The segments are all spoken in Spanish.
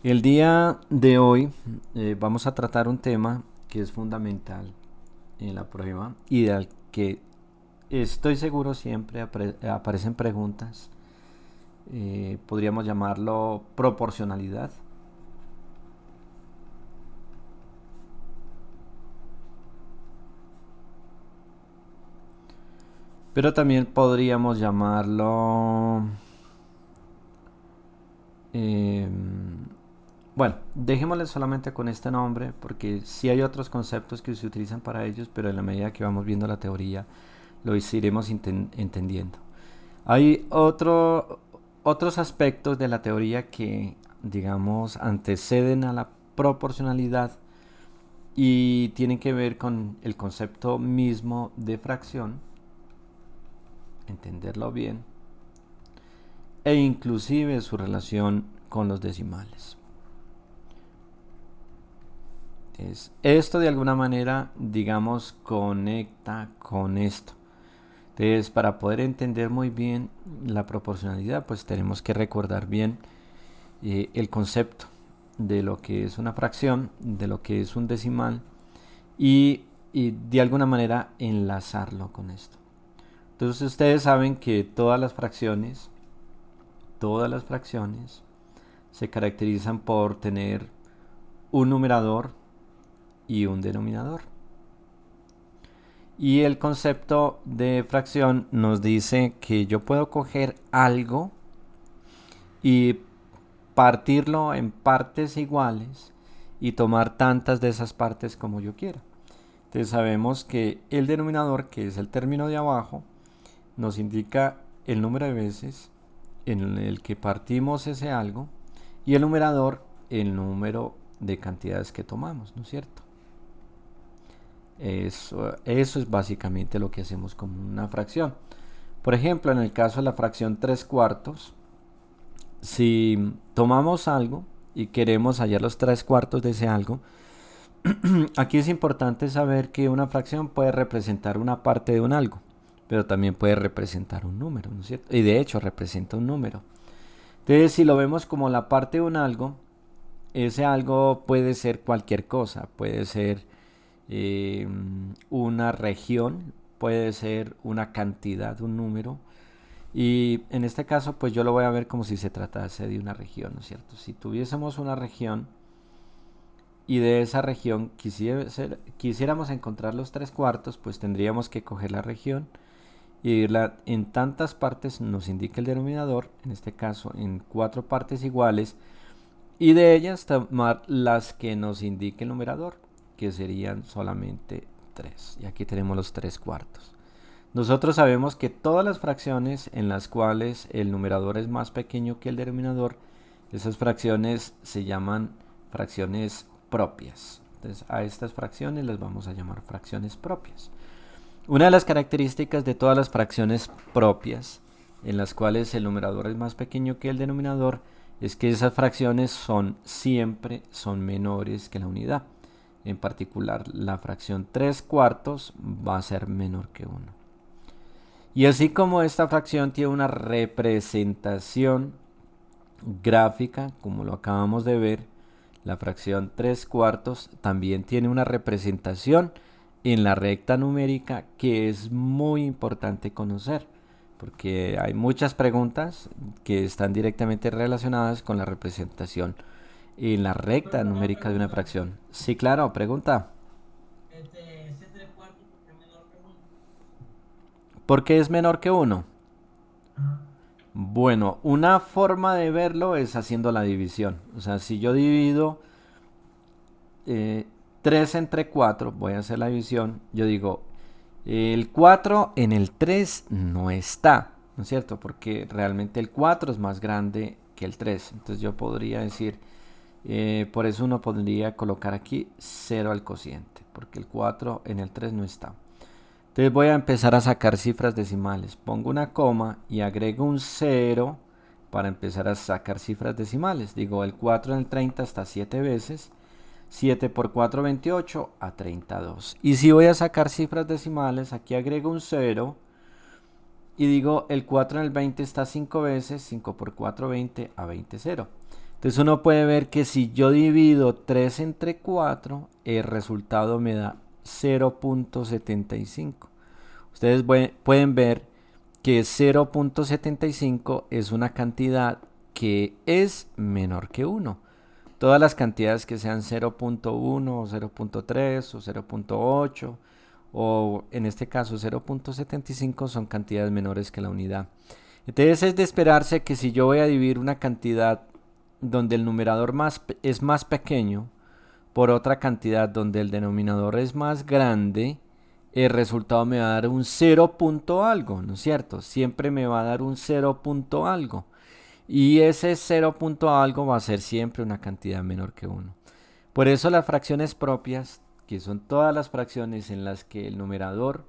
El día de hoy vamos a tratar un tema que es fundamental en la prueba y del que estoy seguro siempre aparecen preguntas. Podríamos llamarlo proporcionalidad, pero también podríamos llamarlo... eh, bueno, dejémosle solamente con este nombre porque sí hay otros conceptos que se utilizan para ellos, pero en la medida que vamos viendo la teoría lo iremos entendiendo. Hay otros aspectos de la teoría que, digamos, anteceden a la proporcionalidad y tienen que ver con el concepto mismo de fracción, entenderlo bien, e inclusive su relación con los decimales. Esto de alguna manera, digamos, conecta con esto. Entonces, para poder entender muy bien la proporcionalidad, pues tenemos que recordar bien el concepto de lo que es una fracción, de lo que es un decimal y de alguna manera enlazarlo con esto. Entonces ustedes saben que todas las fracciones se caracterizan por tener un numerador y un denominador. Y el concepto de fracción nos dice que yo puedo coger algo y partirlo en partes iguales y tomar tantas de esas partes como yo quiera. Entonces sabemos que el denominador, que es el término de abajo, nos indica el número de veces en el que partimos ese algo y el numerador el número de cantidades que tomamos, ¿no es cierto? Eso es básicamente lo que hacemos con una fracción. Por ejemplo, en el caso de la fracción 3 cuartos, si tomamos algo y queremos hallar los 3 cuartos de ese algo, aquí es importante saber que una fracción puede representar una parte de un algo, pero también puede representar un número, ¿no es cierto? Y de hecho representa un número. Entonces, si lo vemos como la parte de un algo, ese algo puede ser cualquier cosa, puede ser eh, una región, puede ser una cantidad, un número. Y en este caso, pues yo lo voy a ver como si se tratase de una región, ¿no es cierto? Si tuviésemos una región y de esa región quisiéramos encontrar los 3 cuartos, pues tendríamos que coger la región y irla en tantas partes, nos indica el denominador, en este caso en 4 partes iguales, y de ellas tomar las que nos indique el numerador, que serían solamente 3. Y aquí tenemos los 3 cuartos. Nosotros sabemos que todas las fracciones en las cuales el numerador es más pequeño que el denominador, esas fracciones se llaman fracciones propias. Entonces a estas fracciones las vamos a llamar fracciones propias. Una de las características de todas las fracciones propias, en las cuales el numerador es más pequeño que el denominador, es que esas fracciones siempre son menores que la unidad. En particular, la fracción 3 cuartos va a ser menor que 1. Y así como esta fracción tiene una representación gráfica, como lo acabamos de ver, la fracción 3 cuartos también tiene una representación en la recta numérica que es muy importante conocer, porque hay muchas preguntas que están directamente relacionadas con la representación en la recta Profesor, una numérica de una pregunta. fracción. Sí, claro, pregunta. Ese 3 cuartos porque es menor que uno. ¿Por qué es menor que uno? Ajá. Bueno, una forma de verlo es haciendo la división. O sea, si yo divido 3 entre 4, voy a hacer la división, yo digo, el 4 en el 3 no está, ¿no es cierto? Porque realmente el 4 es más grande que el 3. Entonces yo podría decir, por eso uno podría colocar aquí 0 al cociente, porque el 4 en el 3 no está. Entonces voy a empezar a sacar cifras decimales. Pongo una coma y agrego un 0 para empezar a sacar cifras decimales. Digo, el 4 en el 30 está 7 veces. 7 por 4, 28 a 32. Y si voy a sacar cifras decimales, aquí agrego un 0 y digo, el 4 en el 20 está 5 veces. 5 por 4, 20 a 20, 0. Entonces uno puede ver que si yo divido 3 entre 4, el resultado me da 0.75. Ustedes pueden ver que 0.75 es una cantidad que es menor que 1. Todas las cantidades que sean 0.1 o 0.3 o 0.8 o en este caso 0.75 son cantidades menores que la unidad. Entonces es de esperarse que si yo voy a dividir una cantidad donde el numerador es más pequeño por otra cantidad donde el denominador es más grande, el resultado me va a dar un 0 punto algo, ¿no es cierto? Siempre me va a dar un 0 punto algo. Y ese 0 punto algo va a ser siempre una cantidad menor que 1. Por eso las fracciones propias, que son todas las fracciones en las que el numerador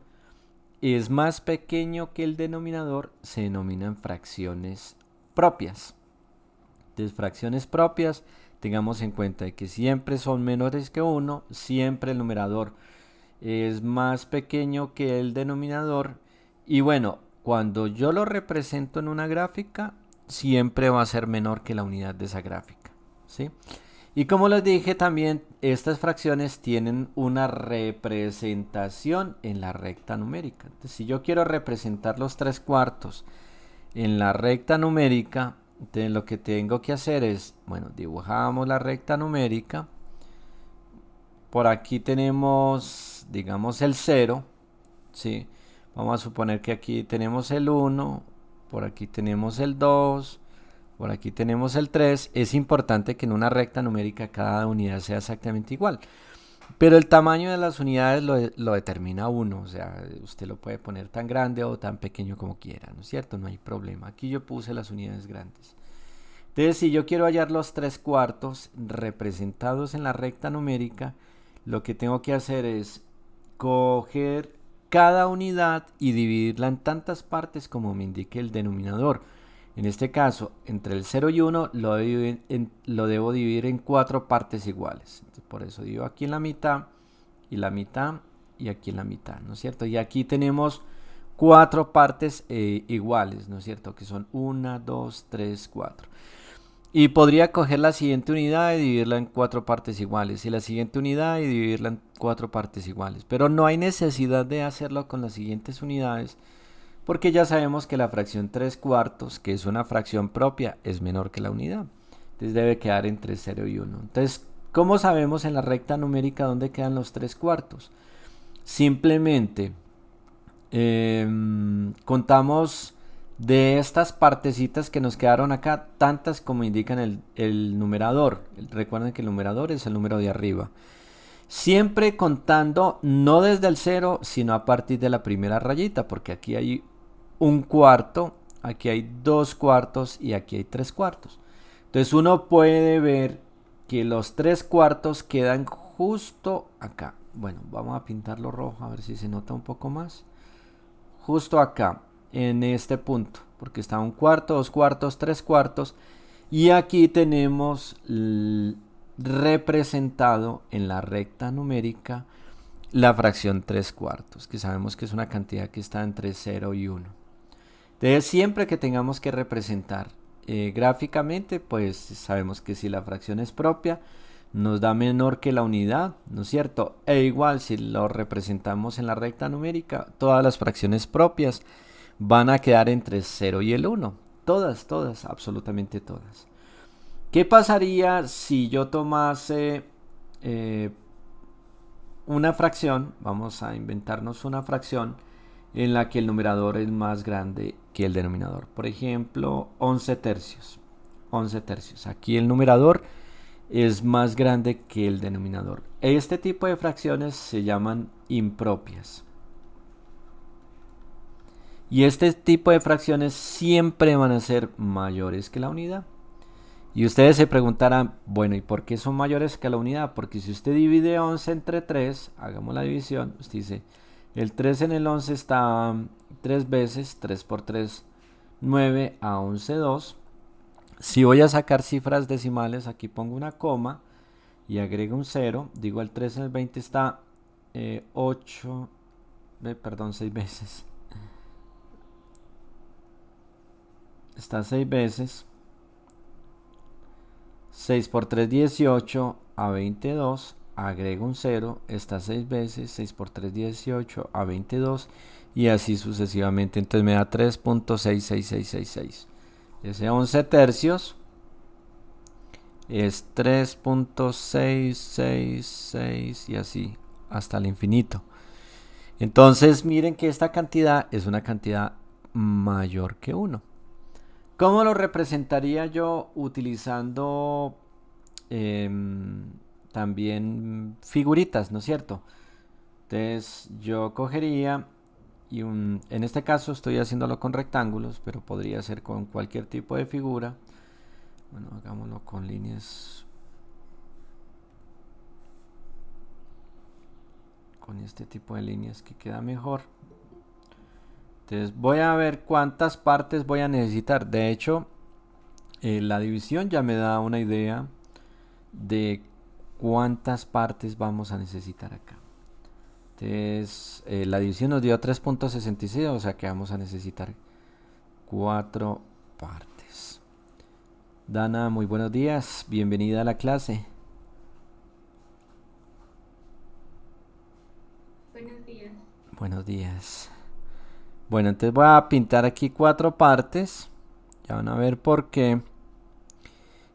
es más pequeño que el denominador, se denominan fracciones propias. Entonces, fracciones propias, tengamos en cuenta que siempre son menores que 1, siempre el numerador es más pequeño que el denominador. Y bueno, cuando yo lo represento en una gráfica, siempre va a ser menor que la unidad de esa gráfica, ¿sí? Y como les dije también, estas fracciones tienen una representación en la recta numérica. Entonces, si yo quiero representar los 3 cuartos en la recta numérica, entonces lo que tengo que hacer es, bueno, dibujamos la recta numérica. Por aquí tenemos, digamos, el 0, ¿sí? Vamos a suponer que aquí tenemos el 1, por aquí tenemos el 2, por aquí tenemos el 3. Es importante que en una recta numérica cada unidad sea exactamente igual. Pero el tamaño de las unidades lo determina uno. O sea, usted lo puede poner tan grande o tan pequeño como quiera, ¿no es cierto? No hay problema. Aquí yo puse las unidades grandes. Entonces, si yo quiero hallar los 3 cuartos representados en la recta numérica, lo que tengo que hacer es coger cada unidad y dividirla en tantas partes como me indique el denominador. En este caso, entre el 0 y 1 lo debo dividir en 4 partes iguales. Entonces, por eso divido aquí en la mitad y aquí en la mitad, ¿no es cierto? Y aquí tenemos 4 partes iguales, ¿no es cierto? Que son 1, 2, 3, 4. Y podría coger la siguiente unidad y dividirla en 4 partes iguales. Y la siguiente unidad y dividirla en 4 partes iguales. Pero no hay necesidad de hacerlo con las siguientes unidades, porque ya sabemos que la fracción 3 cuartos, que es una fracción propia, es menor que la unidad. Entonces debe quedar entre 0 y 1. Entonces, ¿cómo sabemos en la recta numérica dónde quedan los 3 cuartos? Simplemente contamos de estas partecitas que nos quedaron acá, tantas como indican el numerador. Recuerden que el numerador es el número de arriba. Siempre contando no desde el 0, sino a partir de la primera rayita, porque aquí hay un cuarto, aquí hay 2 cuartos y aquí hay 3 cuartos. Entonces uno puede ver que los 3 cuartos quedan justo acá. Bueno, vamos a pintarlo rojo a ver si se nota un poco más. Justo acá, en este punto, porque está un cuarto, 2 cuartos, 3 cuartos. Y aquí tenemos representado en la recta numérica la fracción 3 cuartos, que sabemos que es una cantidad que está entre 0 y 1. Entonces, siempre que tengamos que representar gráficamente, pues sabemos que si la fracción es propia, nos da menor que la unidad, ¿no es cierto? E igual, si lo representamos en la recta numérica, todas las fracciones propias van a quedar entre 0 y el 1. Todas, todas, absolutamente todas. ¿Qué pasaría si yo tomase una fracción? Vamos a inventarnos una fracción en la que el numerador es más grande que el denominador. Por ejemplo, 11 tercios. 11 tercios. Aquí el numerador es más grande que el denominador. Este tipo de fracciones se llaman impropias. Y este tipo de fracciones siempre van a ser mayores que la unidad. Y ustedes se preguntarán, bueno, ¿y por qué son mayores que la unidad? Porque si usted divide 11 entre 3, hagamos la división, usted dice, el 3 en el 11 está 3 veces, 3 por 3, 9 a 11, 2. Si voy a sacar cifras decimales, aquí pongo una coma y agrego un 0. Digo, el 3 en el 20 está 8, perdón, 6 veces. Está 6 veces. 6 por 3, 18 a 22. Agrego un 0, está 6 veces, 6 por 3, 18 a 22 y así sucesivamente. Entonces me da 3.66666. Ese 11 tercios es 3.666 y así hasta el infinito. Entonces miren que esta cantidad es una cantidad mayor que 1. ¿Cómo lo representaría yo utilizando también figuritas, ¿no es cierto? Entonces yo cogería y en este caso estoy haciéndolo con rectángulos, pero podría ser con cualquier tipo de figura. Bueno, hagámoslo con líneas, con este tipo de líneas que queda mejor. Entonces voy a ver cuántas partes voy a necesitar. De hecho, la división ya me da una idea de cuántas partes vamos a necesitar acá. Entonces la división nos dio 3.66, o sea que vamos a necesitar 4 partes. Dana, muy buenos días, bienvenida a la clase. Buenos días. Buenos días. Bueno, entonces voy a pintar aquí 4 partes. Ya van a ver por qué.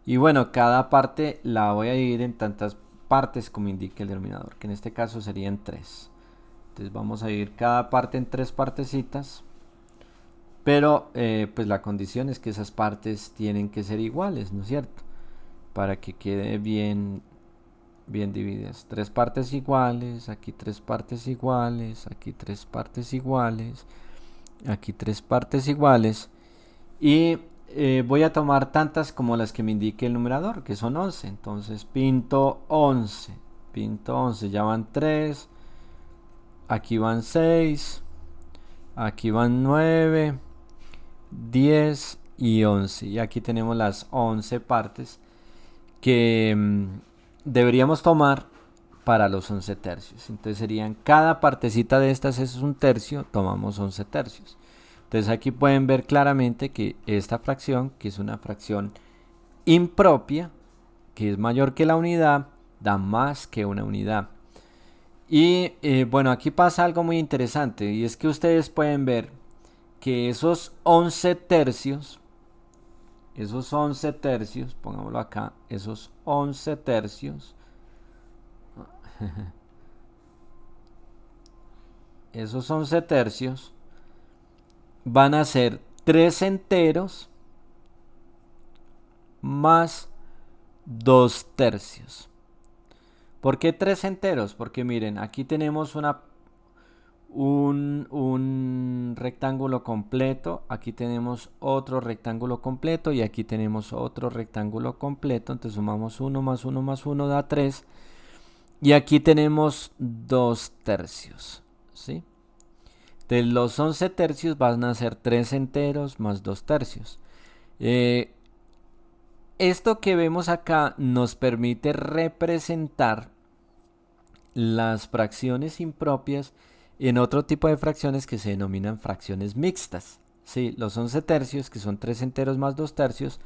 Y bueno, cada parte la voy a dividir en tantas partes como indique el denominador, que en este caso serían 3. Entonces vamos a dividir cada parte en 3 partecitas. Pero pues la condición es que esas partes tienen que ser iguales, ¿no es cierto? Para que quede bien divididas. 3 partes iguales, aquí 3 partes iguales, aquí 3 partes iguales, aquí 3 partes iguales. Y voy a tomar tantas como las que me indique el numerador, que son 11. Entonces pinto 11. Pinto 11. Ya van 3. Aquí van 6. Aquí van 9. 10 y 11. Y aquí tenemos las 11 partes que deberíamos tomar para los 11 tercios. Entonces serían, cada partecita de estas es un tercio, tomamos 11 tercios. Entonces aquí pueden ver claramente que esta fracción, que es una fracción impropia, que es mayor que la unidad, da más que una unidad. Y bueno, aquí pasa algo muy interesante, y es que ustedes pueden ver que esos 11 tercios, pongámoslo acá, esos 11 tercios, esos 11 tercios van a ser 3 enteros más 2 tercios. ¿Por qué 3 enteros? Porque miren, aquí tenemos un rectángulo completo, aquí tenemos otro rectángulo completo y aquí tenemos otro rectángulo completo. Entonces sumamos 1 más 1 más 1 da 3. Y aquí tenemos 2 tercios, ¿sí? De los 11 tercios van a ser 3 enteros más 2 tercios. Esto que vemos acá nos permite representar las fracciones impropias en otro tipo de fracciones que se denominan fracciones mixtas. Sí, los 11 tercios, que son 3 enteros más 2 tercios,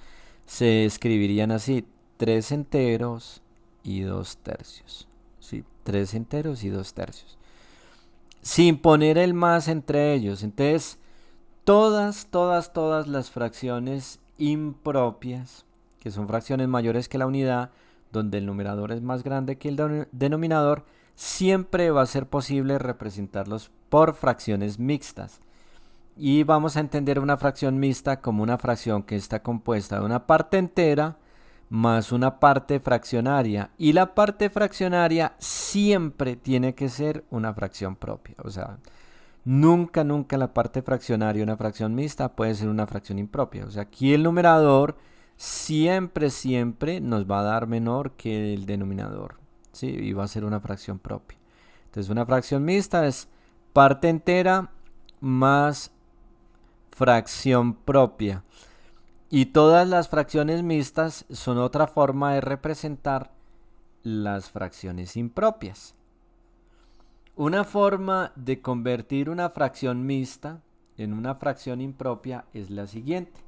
se escribirían así: 3 enteros y 2 tercios. Sí, 3 enteros y 2 tercios. Sin poner el más entre ellos. Entonces, todas las fracciones impropias, que son fracciones mayores que la unidad, donde el numerador es más grande que el denominador, siempre va a ser posible representarlos por fracciones mixtas. Y vamos a entender una fracción mixta como una fracción que está compuesta de una parte entera más una parte fraccionaria. Y la parte fraccionaria siempre tiene que ser una fracción propia. O sea, nunca la parte fraccionaria, una fracción mixta, puede ser una fracción impropia. O sea, aquí el numerador siempre nos va a dar menor que el denominador, ¿sí? Y va a ser una fracción propia. Entonces una fracción mixta es parte entera más fracción propia. Y todas las fracciones mixtas son otra forma de representar las fracciones impropias. Una forma de convertir una fracción mixta en una fracción impropia es la siguiente.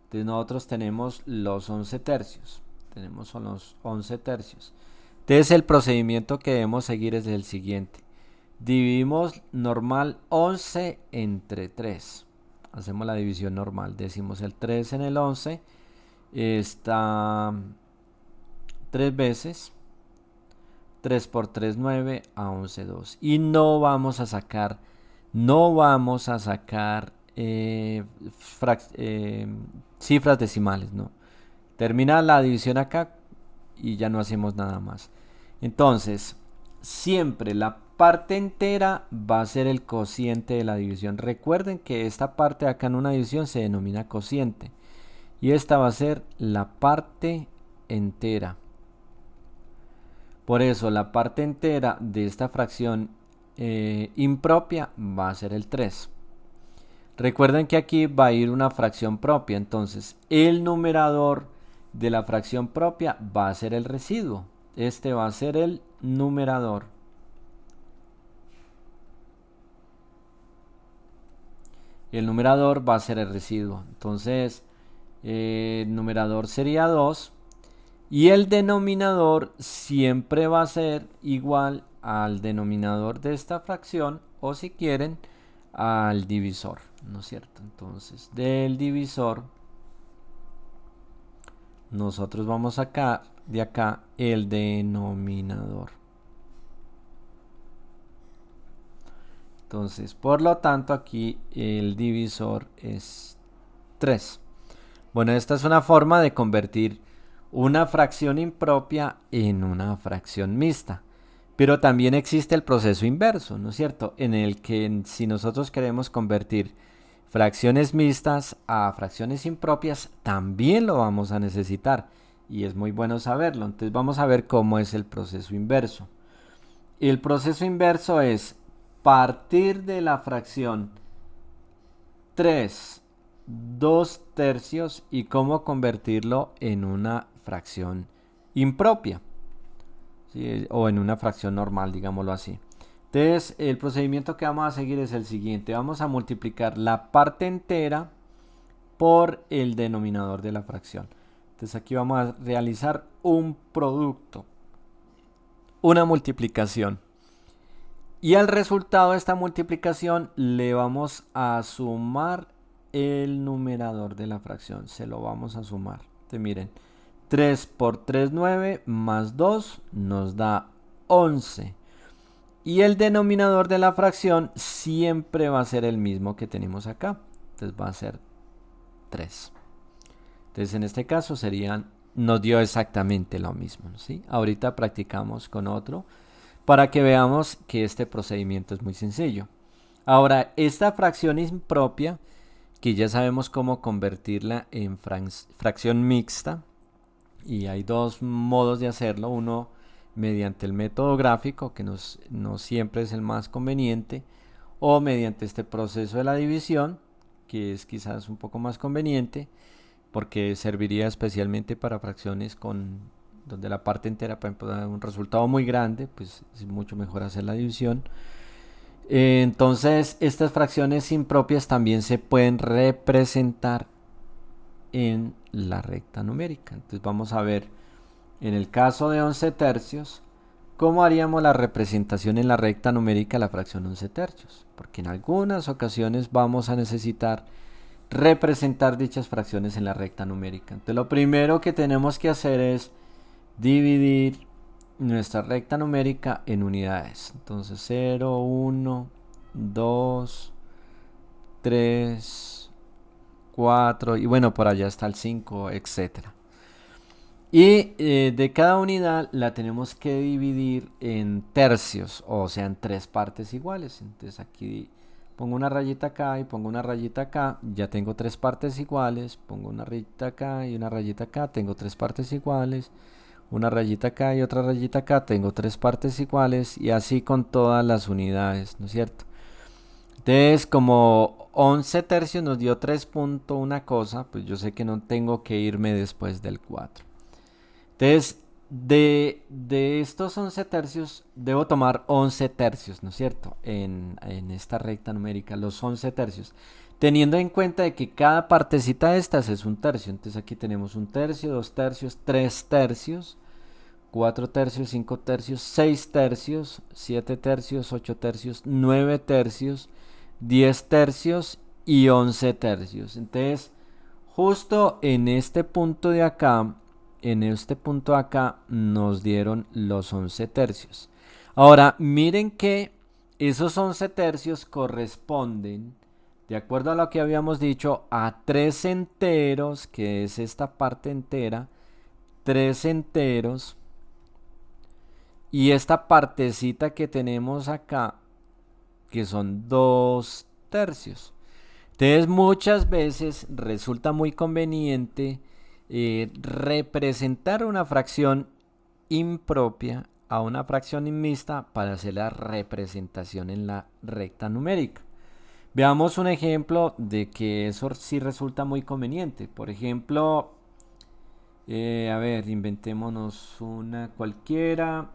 Entonces nosotros tenemos los 11 tercios. tenemos son los 11 tercios. Entonces el procedimiento que debemos seguir es el siguiente. Dividimos normal 11 entre 3. Hacemos la división normal. Decimos el 3 en el 11. Está 3 veces. 3 por 3, 9 a 11, 2. Y no vamos a sacar cifras decimales, no. Termina la división acá y ya no hacemos nada más. Entonces, siempre la parte entera va a ser el cociente de la división. Recuerden que esta parte de acá en una división se denomina cociente. Y esta va a ser la parte entera. Por eso la parte entera de esta fracción impropia va a ser el 3. Recuerden que aquí va a ir una fracción propia. Entonces, el numerador de la fracción propia va a ser el residuo. Este va a ser el numerador. Y el numerador va a ser el residuo. Entonces, el numerador sería 2. Y el denominador siempre va a ser igual al denominador de esta fracción. O si quieren, al divisor. ¿No es cierto? Entonces, del divisor, nosotros vamos acá, de acá, el denominador. Entonces, por lo tanto, aquí el divisor es 3. Bueno, esta es una forma de convertir una fracción impropia en una fracción mixta. Pero también existe el proceso inverso, ¿no es cierto? En el que si nosotros queremos convertir fracciones mixtas a fracciones impropias, también lo vamos a necesitar. Y es muy bueno saberlo. Entonces vamos a ver cómo es el proceso inverso. El proceso inverso es partir de la fracción 3, 2 tercios y cómo convertirlo en una fracción impropia. ¿Sí? O en una fracción normal, digámoslo así. Entonces, el procedimiento que vamos a seguir es el siguiente. Vamos a multiplicar la parte entera por el denominador de la fracción. Entonces, aquí vamos a realizar un producto, una multiplicación. Y al resultado de esta multiplicación le vamos a sumar el numerador de la fracción. Se lo vamos a sumar. Entonces, miren, 3 por 3, 9, más 2 nos da 11. Y el denominador de la fracción siempre va a ser el mismo que tenemos acá. Entonces va a ser 3. Entonces en este caso nos dio exactamente lo mismo, ¿sí? Ahorita practicamos con otro para que veamos que este procedimiento es muy sencillo. Ahora, esta fracción impropia, que ya sabemos cómo convertirla en fracción mixta, y hay dos modos de hacerlo. Uno mediante el método gráfico, que no siempre es el más conveniente, o mediante este proceso de la división, que es quizás un poco más conveniente, porque serviría especialmente para fracciones donde la parte entera, por ejemplo, da un resultado muy grande, pues es mucho mejor hacer la división. Entonces, estas fracciones impropias también se pueden representar en la recta numérica. Entonces vamos a ver, en el caso de 11 tercios, ¿cómo haríamos la representación en la recta numérica de la fracción 11 tercios? Porque en algunas ocasiones vamos a necesitar representar dichas fracciones en la recta numérica. Entonces lo primero que tenemos que hacer es dividir nuestra recta numérica en unidades. Entonces 0, 1, 2, 3, 4 y bueno, por allá está el 5, etcétera. Y de cada unidad la tenemos que dividir en tercios, o sea, en 3 partes iguales. Entonces aquí pongo una rayita acá y pongo una rayita acá, ya tengo 3 partes iguales. Pongo una rayita acá y una rayita acá, tengo 3 partes iguales. Una rayita acá y otra rayita acá, tengo 3 partes iguales. Y así con todas las unidades, ¿no es cierto? Entonces, como 11 tercios nos dio 3 punto una cosa, pues yo sé que no tengo que irme después del 4. Entonces, de estos 11 tercios, debo tomar 11 tercios, ¿no es cierto? En esta recta numérica, los 11 tercios. teniendo en cuenta de que cada partecita de estas es un tercio. Entonces aquí tenemos un tercio, 2 tercios, 3 tercios, 4 tercios, 5 tercios, 6 tercios, 7 tercios, 8 tercios, 9 tercios, 10 tercios y 11 tercios. Entonces, justo en este punto de acá, nos dieron los 11 tercios. Ahora, miren que esos 11 tercios corresponden, de acuerdo a lo que habíamos dicho, a 3 enteros, que es esta parte entera, 3 enteros, y esta partecita que tenemos acá, que son 2 tercios. Entonces muchas veces resulta muy conveniente representar una fracción impropia a una fracción mixta para hacer la representación en la recta numérica. Veamos un ejemplo de que eso sí resulta muy conveniente. Por ejemplo, a ver, inventémonos una cualquiera.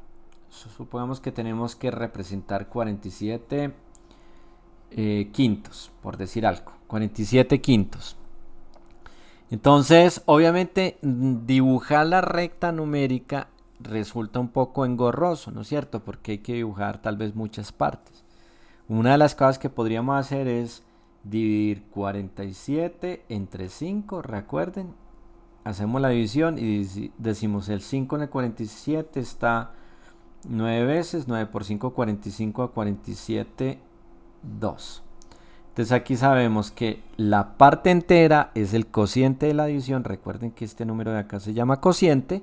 Supongamos que tenemos que representar 47 quintos, por decir algo. 47 quintos. Entonces, obviamente, dibujar la recta numérica resulta un poco engorroso, ¿no es cierto? Porque hay que dibujar tal vez muchas partes. Una de las cosas que podríamos hacer es dividir 47 entre 5, recuerden. Hacemos la división y decimos el 5 en el 47 está 9 veces, 9 por 5, 45 a 47, 2. Entonces aquí sabemos que la parte entera es el cociente de la división. Recuerden que este número de acá se llama cociente.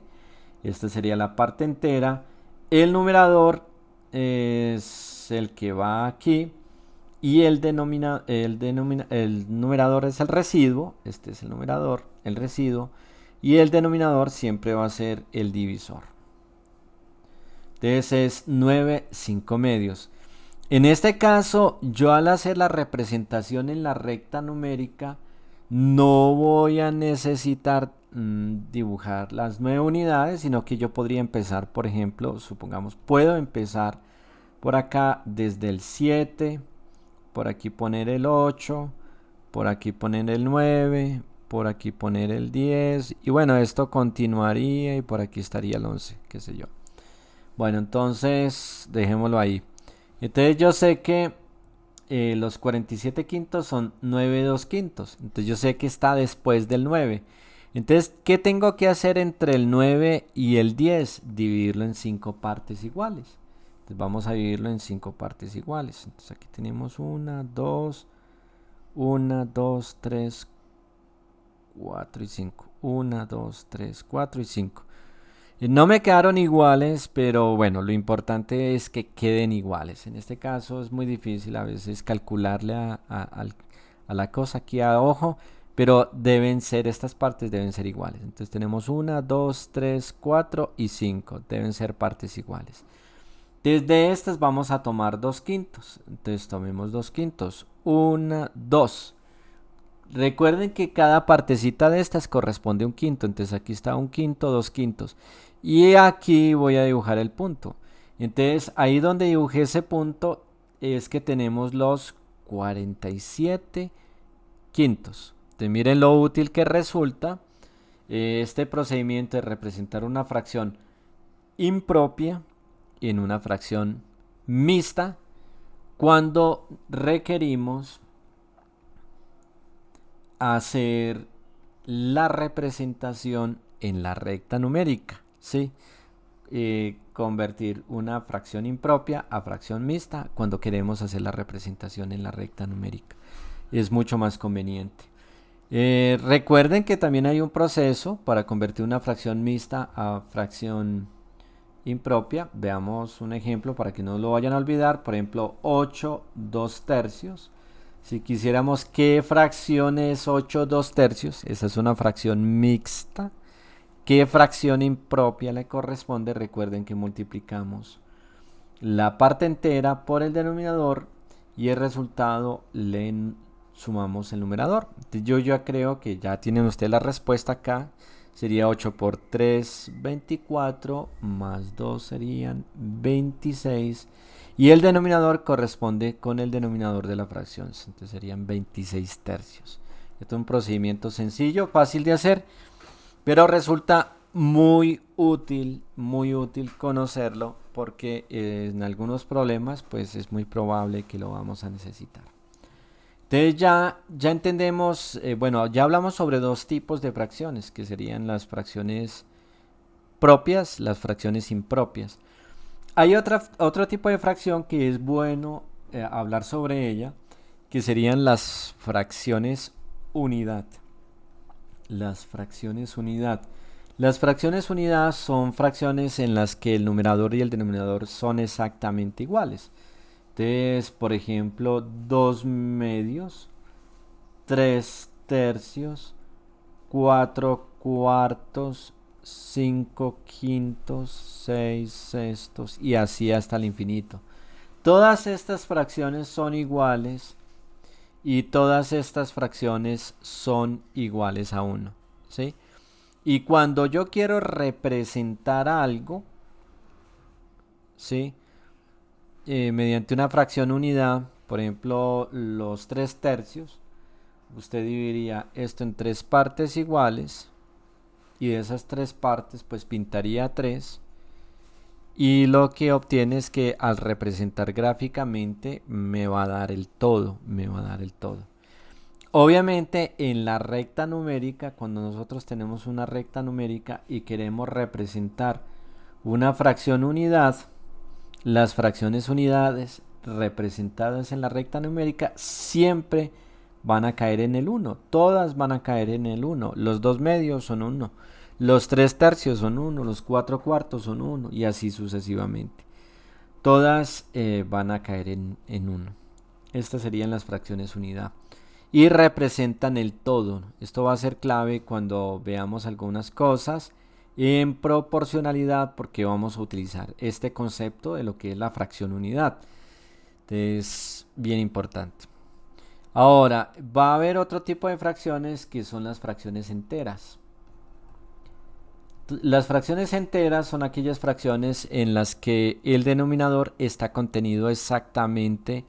Esta sería la parte entera. El numerador es el que va aquí. Y el numerador es el residuo. Este es el numerador, el residuo. Y el denominador siempre va a ser el divisor. Entonces es 9 5/2. En este caso, yo al hacer la representación en la recta numérica, no voy a necesitar dibujar las 9 unidades, sino que yo podría empezar, por ejemplo, supongamos, puedo empezar por acá desde el 7, por aquí poner el 8, por aquí poner el 9, por aquí poner el 10, y bueno, esto continuaría y por aquí estaría el 11, qué sé yo. Bueno, entonces dejémoslo ahí. Entonces yo sé que los 47 quintos son 9 2 quintos. Entonces yo sé que está después del 9. Entonces, ¿qué tengo que hacer entre el 9 y el 10? Dividirlo en 5 partes iguales. Entonces vamos a dividirlo en 5 partes iguales. Entonces aquí tenemos 1, 2, 3, 4 y 5. 1, 2, 3, 4 y 5. No me quedaron iguales, pero bueno, lo importante es que queden iguales. En este caso es muy difícil a veces calcularle a la cosa aquí a ojo, pero estas partes deben ser iguales. Entonces tenemos 1, 2, 3, 4 y 5. Deben ser partes iguales. Desde estas vamos a tomar 2 quintos. Entonces tomemos 2 quintos. 1, 2. Recuerden que cada partecita de estas corresponde a un quinto. Entonces aquí está un quinto, 2 quintos. Y aquí voy a dibujar el punto. Entonces ahí donde dibujé ese punto es que tenemos los 47 quintos. Entonces miren lo útil que resulta este procedimiento de representar una fracción impropia en una fracción mixta cuando requerimos hacer la representación en la recta numérica, ¿sí? Convertir una fracción impropia a fracción mixta cuando queremos hacer la representación en la recta numérica. Es mucho más conveniente. Recuerden que también hay un proceso para convertir una fracción mixta a fracción impropia. Veamos un ejemplo para que no lo vayan a olvidar. Por ejemplo, 8 2 tercios. Si quisiéramos, ¿qué fracción es 8 2 tercios? Esa es una fracción mixta. ¿Qué fracción impropia le corresponde? Recuerden que multiplicamos la parte entera por el denominador y el resultado le sumamos el numerador. Entonces yo ya creo que ya tienen ustedes la respuesta acá. sería 8 por 3, 24, más 2 serían 26. Y el denominador corresponde con el denominador de la fracción, entonces serían 26 tercios. Esto es un procedimiento sencillo, fácil de hacer, pero resulta muy útil conocerlo porque en algunos problemas pues es muy probable que lo vamos a necesitar. Entonces ya entendemos, bueno, ya hablamos sobre dos tipos de fracciones, que serían las fracciones propias, las fracciones impropias. Hay otro tipo de fracción que es bueno hablar sobre ella, que serían las fracciones unidad. Las fracciones unidad. Las fracciones unidad son fracciones en las que el numerador y el denominador son exactamente iguales. Entonces, por ejemplo, 2 medios, 3 tercios, 4 cuartos, 5 quintos, 6 sextos y así hasta el infinito. Todas estas fracciones son iguales y todas estas fracciones son iguales a 1, ¿sí? Y cuando yo quiero representar algo, ¿sí? Mediante una fracción unidad, por ejemplo, los 3 tercios, usted dividiría esto en 3 partes iguales y de esas 3 partes pues pintaría 3 y lo que obtiene es que al representar gráficamente me va a dar el todo, Obviamente en la recta numérica, cuando nosotros tenemos una recta numérica y queremos representar una fracción unidad, las fracciones unidades representadas en la recta numérica siempre van a caer en el 1. Todas van a caer en el 1. Los 2 medios son 1. Los 3 tercios son 1. Los 4 cuartos son 1. Y así sucesivamente. Todas van a caer en 1. Estas serían las fracciones unidad. Y representan el todo. Esto va a ser clave cuando veamos algunas cosas en proporcionalidad, porque vamos a utilizar este concepto de lo que es la fracción unidad. Es bien importante. Ahora, va a haber otro tipo de fracciones que son las fracciones enteras. Las fracciones enteras son aquellas fracciones en las que el denominador está contenido exactamente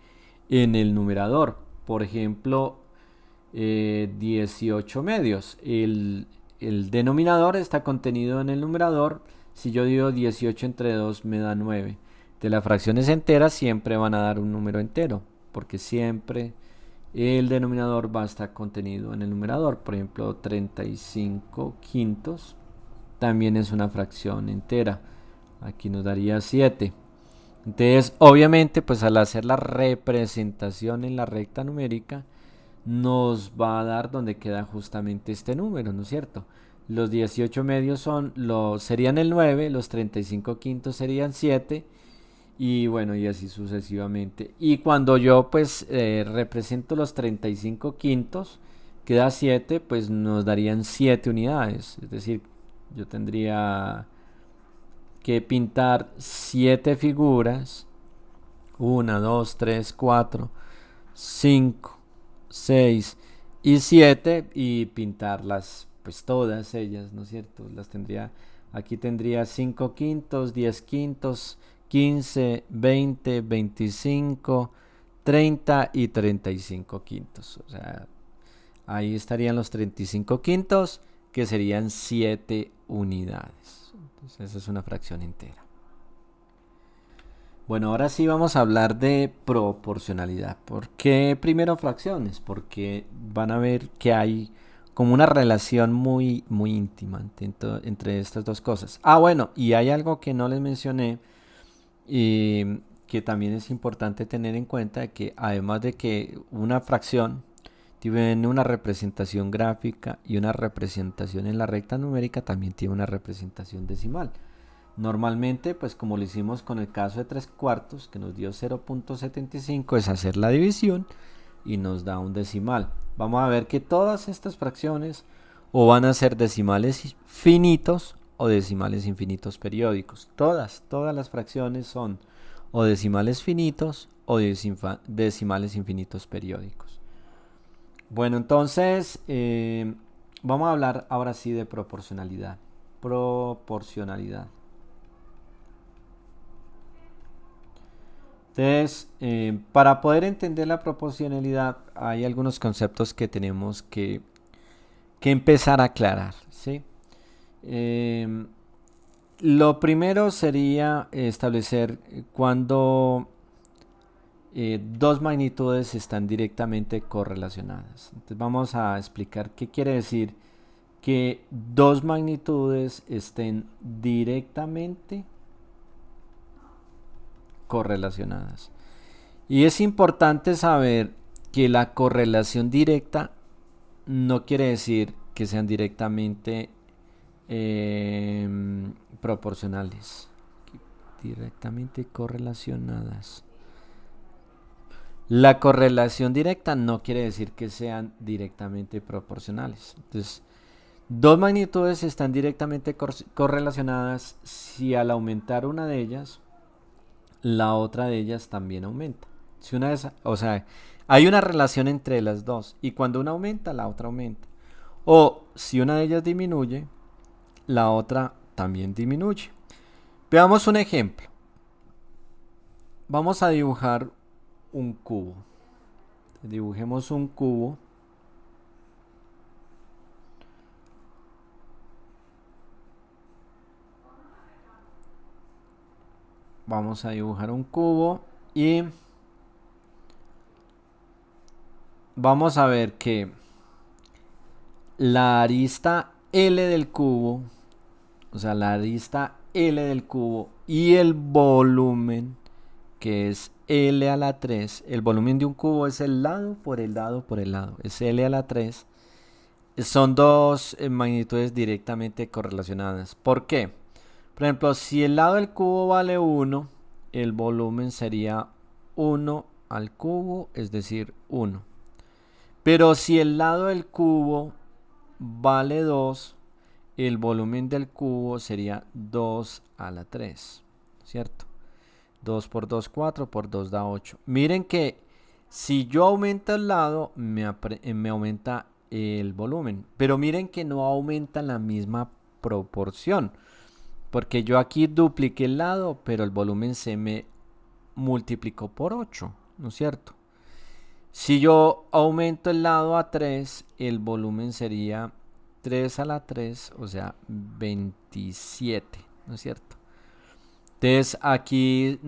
en el numerador. Por ejemplo, 18 medios. El denominador está contenido en el numerador. Si yo divido 18 entre 2 me da 9. De las fracciones enteras siempre van a dar un número entero, porque siempre el denominador va a estar contenido en el numerador. Por ejemplo, 35 quintos también es una fracción entera. Aquí nos daría 7. Entonces, obviamente, pues al hacer la representación en la recta numérica, nos va a dar donde queda justamente este número, ¿no es cierto? Los 18 medios serían el 9, los 35 quintos serían 7 y bueno, y así sucesivamente. Y cuando yo pues represento los 35 quintos, queda 7, pues nos darían 7 unidades. Es decir, yo tendría que pintar 7 figuras, 1, 2, 3, 4, 5, 6 y 7 y pintarlas pues todas ellas, ¿no es cierto? Aquí tendría 5 quintos, 10 quintos, 15, 20, 25, 30 y 35 quintos. O sea, ahí estarían los 35 quintos, que serían 7 unidades. Entonces esa es una fracción entera. Bueno, ahora sí vamos a hablar de proporcionalidad. ¿Por qué primero fracciones? Porque van a ver que hay como una relación muy íntima entre estas dos cosas. Ah, bueno, y hay algo que no les mencioné y que también es importante tener en cuenta, que además de que una fracción tiene una representación gráfica y una representación en la recta numérica, también tiene una representación decimal. Normalmente, pues como lo hicimos con el caso de 3 cuartos, que nos dio 0.75, es hacer la división y nos da un decimal. Vamos a ver que todas estas fracciones o van a ser decimales finitos o decimales infinitos periódicos. Todas las fracciones son o decimales finitos o decimales infinitos periódicos. Bueno, entonces Vamos a hablar ahora sí de proporcionalidad. Proporcionalidad. Entonces, para poder entender la proporcionalidad, hay algunos conceptos que tenemos que empezar a aclarar, ¿sí? Lo primero sería establecer cuando dos magnitudes están directamente correlacionadas. Entonces vamos a explicar qué quiere decir que dos magnitudes estén directamente correlacionadas. Y es importante saber que la correlación directa no quiere decir que sean directamente proporcionales, directamente correlacionadas. La correlación directa no quiere decir que sean directamente proporcionales. Entonces, dos magnitudes están directamente correlacionadas si al aumentar una de ellas, la otra de ellas también aumenta. Si una de esas, o sea, hay una relación entre las dos y cuando una aumenta, la otra aumenta. O si una de ellas disminuye, la otra también disminuye. Veamos un ejemplo. Vamos a dibujar un cubo. Dibujemos un cubo. Vamos a dibujar un cubo y vamos a ver que la arista L del cubo, o sea, la arista L del cubo y el volumen, que es L a la 3, el volumen de un cubo es el lado por el lado por el lado, es L a la 3, son dos magnitudes directamente correlacionadas. ¿Por qué? Por ejemplo, si el lado del cubo vale 1, el volumen sería 1 al cubo, es decir, 1. Pero si el lado del cubo vale 2, el volumen del cubo sería 2 a la 3, ¿cierto? 2 por 2, 4, por 2 da 8. Miren que si yo aumento el lado, me aumenta el volumen. Pero miren que no aumenta en la misma proporción. Porque yo aquí dupliqué el lado, pero el volumen se me multiplicó por 8, ¿no es cierto? Si yo aumento el lado a 3, el volumen sería 3 a la 3, o sea, 27, ¿no es cierto? Entonces aquí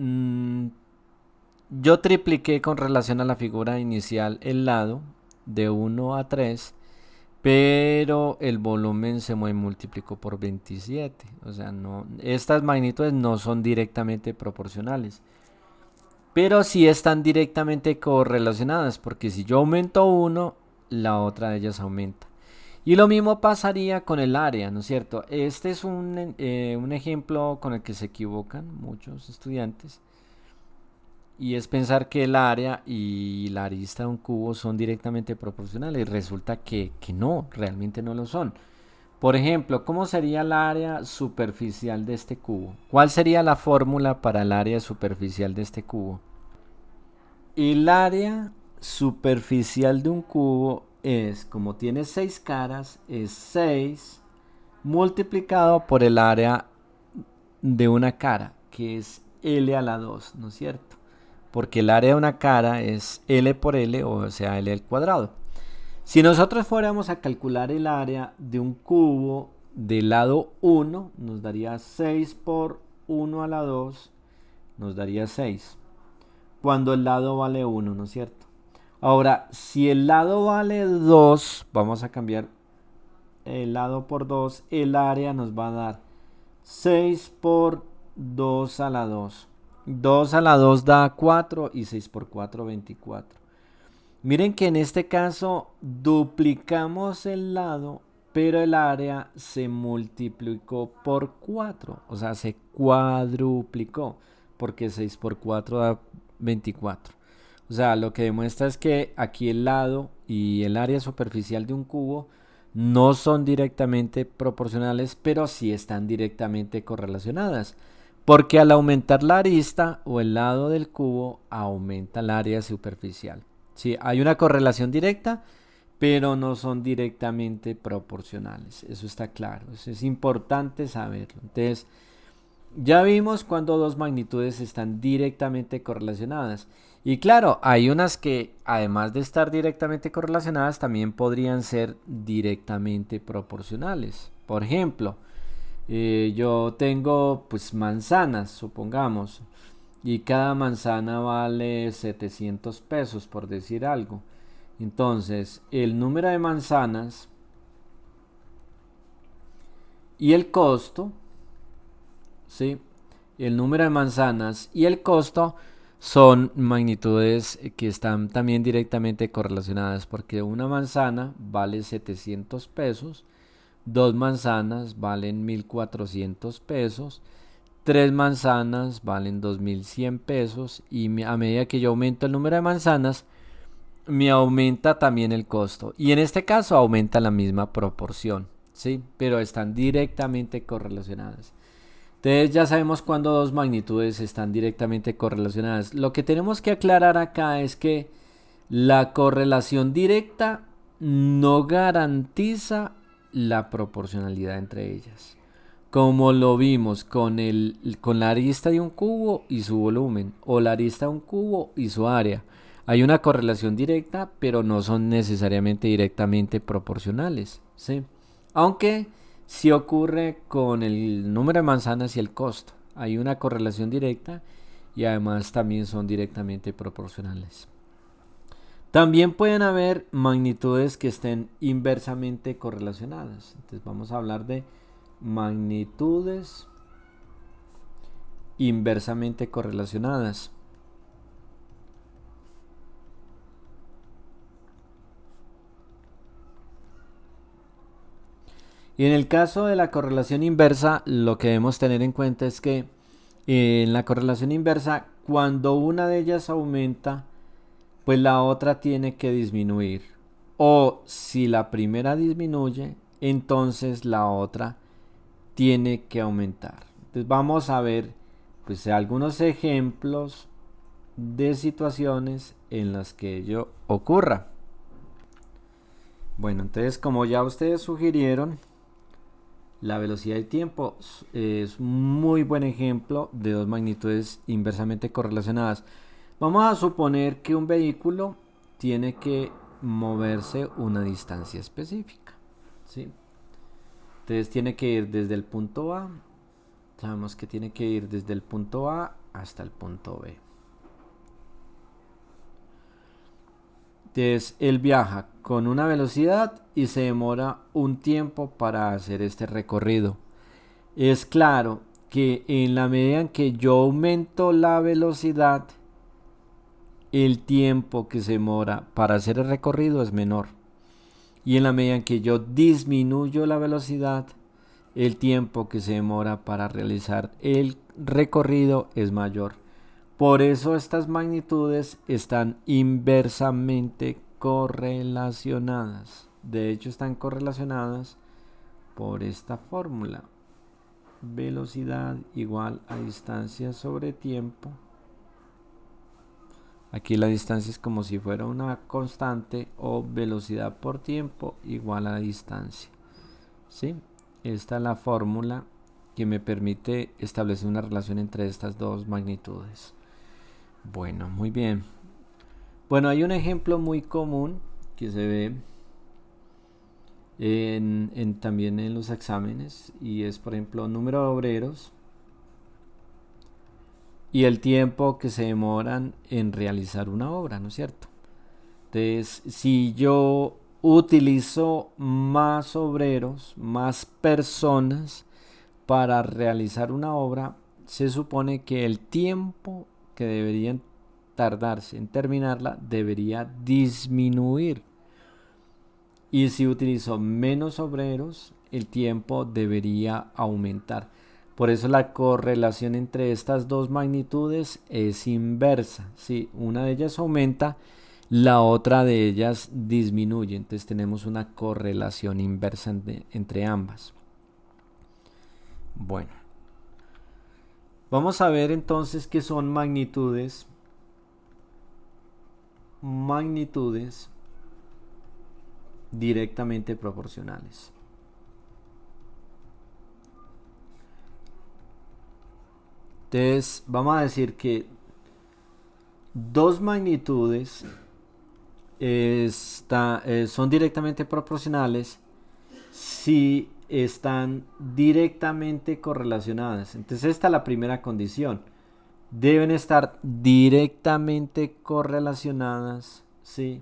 yo tripliqué con relación a la figura inicial el lado de 1 a 3, pero el volumen se multiplicó por 27. O sea, no, estas magnitudes no son directamente proporcionales, pero sí están directamente correlacionadas, porque si yo aumento 1, la otra de ellas aumenta. Y lo mismo pasaría con el área, ¿no es cierto? Este es un ejemplo con el que se equivocan muchos estudiantes. Y es pensar que el área y la arista de un cubo son directamente proporcionales. Y resulta que no, realmente no lo son. Por ejemplo, ¿cómo sería el área superficial de este cubo? ¿Cuál sería la fórmula para el área superficial de este cubo? El área superficial de un cubo es, como tiene 6 caras, es 6 multiplicado por el área de una cara, que es L a la 2, ¿no es cierto? Porque el área de una cara es L por L, o sea, L al cuadrado. Si nosotros fuéramos a calcular el área de un cubo del lado 1, nos daría 6 por 1 a la 2, nos daría 6. Cuando el lado vale 1, ¿no es cierto? Ahora, si el lado vale 2, vamos a cambiar el lado por 2, el área nos va a dar 6 por 2 a la 2. 2 a la 2 da 4 y 6 por 4, 24. Miren que en este caso duplicamos el lado, pero el área se multiplicó por 4. O sea, se cuadruplicó, porque 6 por 4 da 24. O sea, lo que demuestra es que aquí el lado y el área superficial de un cubo no son directamente proporcionales, pero sí están directamente correlacionadas. Porque al aumentar la arista o el lado del cubo, aumenta el área superficial. Sí, hay una correlación directa, pero no son directamente proporcionales. Eso está claro, eso es importante saberlo. Entonces, ya vimos cuando dos magnitudes están directamente correlacionadas. Y claro, hay unas que además de estar directamente correlacionadas también podrían ser directamente proporcionales. Por ejemplo, yo tengo pues manzanas, supongamos, y cada manzana vale 700 pesos por decir algo. Entonces, el número de manzanas y el costo, ¿sí? El número de manzanas y el costo son magnitudes que están también directamente correlacionadas, porque una manzana vale 700 pesos, dos manzanas valen 1400 pesos, tres manzanas valen 2100 pesos, y a medida que yo aumento el número de manzanas, me aumenta también el costo. Y en este caso aumenta la misma proporción, ¿sí? Pero están directamente correlacionadas. Entonces ya sabemos cuando dos magnitudes están directamente correlacionadas. Lo que tenemos que aclarar acá es que la correlación directa no garantiza la proporcionalidad entre ellas. Como lo vimos con la arista de un cubo y su volumen, o la arista de un cubo y su área. Hay una correlación directa, pero no son necesariamente directamente proporcionales, ¿sí? Aunque sí ocurre con el número de manzanas y el costo. Hay una correlación directa y además también son directamente proporcionales. También pueden haber magnitudes que estén inversamente correlacionadas. Entonces vamos a hablar de magnitudes inversamente correlacionadas. Y en el caso de la correlación inversa, lo que debemos tener en cuenta es que en la correlación inversa, cuando una de ellas aumenta, pues la otra tiene que disminuir. O si la primera disminuye, entonces la otra tiene que aumentar. Entonces vamos a ver pues algunos ejemplos de situaciones en las que ello ocurra. Bueno, entonces como ya ustedes sugirieron, la velocidad y tiempo es muy buen ejemplo de dos magnitudes inversamente correlacionadas. Vamos a suponer que un vehículo tiene que moverse una distancia específica, ¿sí? Entonces tiene que ir desde el punto A, sabemos que tiene que ir desde el punto A hasta el punto B. Entonces él viaja con una velocidad y se demora un tiempo para hacer este recorrido. Es claro que en la medida en que yo aumento la velocidad, el tiempo que se demora para hacer el recorrido es menor. Y en la medida en que yo disminuyo la velocidad, el tiempo que se demora para realizar el recorrido es mayor. Por eso estas magnitudes están inversamente correlacionadas. De hecho, están correlacionadas por esta fórmula. Velocidad igual a distancia sobre tiempo. Aquí la distancia es como si fuera una constante, o velocidad por tiempo igual a distancia. ¿Sí? Esta es la fórmula que me permite establecer una relación entre estas dos magnitudes. Bueno, muy bien. Bueno, hay un ejemplo muy común que se ve también en los exámenes, y es, por ejemplo, número de obreros y el tiempo que se demoran en realizar una obra, ¿no es cierto? Entonces, si yo utilizo más obreros, más personas para realizar una obra, se supone que el tiempo que deberían tardarse en terminarla debería disminuir. Y si utilizo menos obreros, el tiempo debería aumentar. Por eso la correlación entre estas dos magnitudes es inversa. Si una de ellas aumenta, la otra de ellas disminuye. Entonces tenemos una correlación inversa entre ambas. Bueno, vamos a ver entonces qué son magnitudes. Magnitudes directamente proporcionales. Entonces, vamos a decir que dos magnitudes son directamente proporcionales si están directamente correlacionadas. Entonces, esta es la primera condición. Deben estar directamente correlacionadas, ¿sí?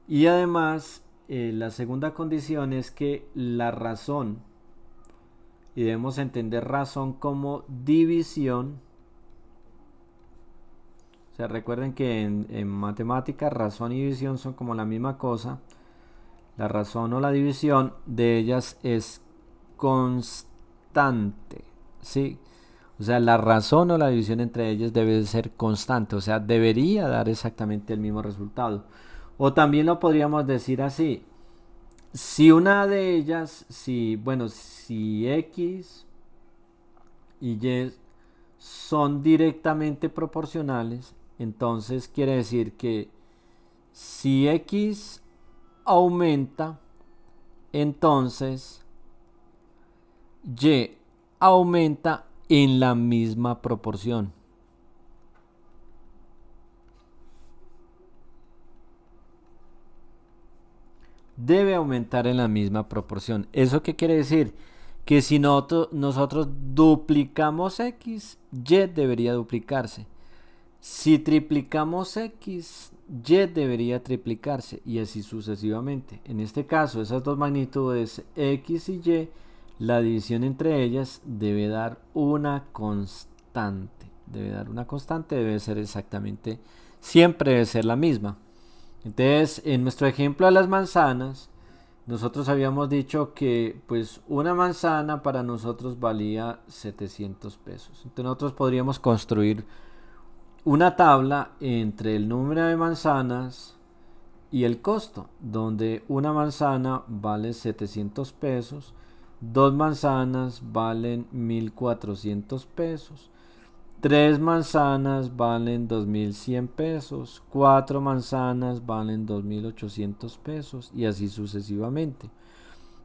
Y además, la segunda condición es que la razón, y debemos entender razón como división. O sea, recuerden que en matemáticas razón y división son como la misma cosa. La razón o la división de ellas es constante, ¿sí? O sea, la razón o la división entre ellas debe ser constante, o sea, debería dar exactamente el mismo resultado. O también lo podríamos decir así: si una de ellas, si X y Y son directamente proporcionales, entonces quiere decir que si X aumenta, entonces Y aumenta en la misma proporción. Debe aumentar en la misma proporción. ¿Eso qué quiere decir? Que si nosotros duplicamos X, Y debería duplicarse. Si triplicamos X, Y debería triplicarse, y así sucesivamente. En este caso, esas dos magnitudes X y Y, la división entre ellas debe dar una constante. Debe ser exactamente, siempre debe ser la misma. Entonces, en nuestro ejemplo de las manzanas, nosotros habíamos dicho que pues una manzana para nosotros valía 700 pesos. Entonces nosotros podríamos construir una tabla entre el número de manzanas y el costo, donde una manzana vale 700 pesos, dos manzanas valen 1400 pesos, tres manzanas valen 2100 pesos, cuatro manzanas valen 2800 pesos y así sucesivamente.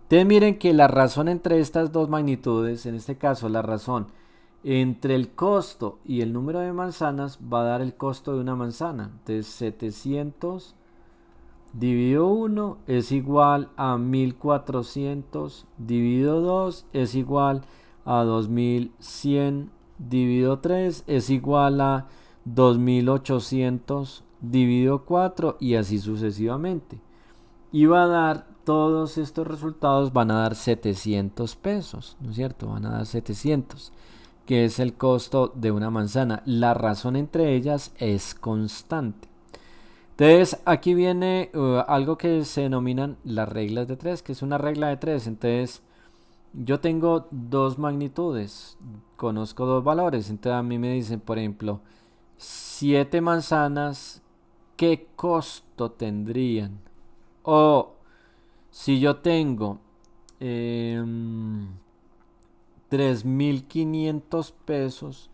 Entonces miren que la razón entre estas dos magnitudes, en este caso la razón entre el costo y el número de manzanas, va a dar el costo de una manzana. Entonces 700 dividido 1 es igual a 1400 dividido 2 es igual a 2100 dividido 3 es igual a 2800 dividido 4 y así sucesivamente. Y va a dar, todos estos resultados van a dar 700 pesos, ¿no es cierto? Van a dar 700, que es el costo de una manzana. La razón entre ellas es constante. Entonces aquí viene algo que se denominan las reglas de 3, que es una regla de 3. Entonces yo tengo dos magnitudes, conozco dos valores. Entonces a mí me dicen, por ejemplo, 7 manzanas, ¿qué costo tendrían? O si yo tengo 3.500 pesos,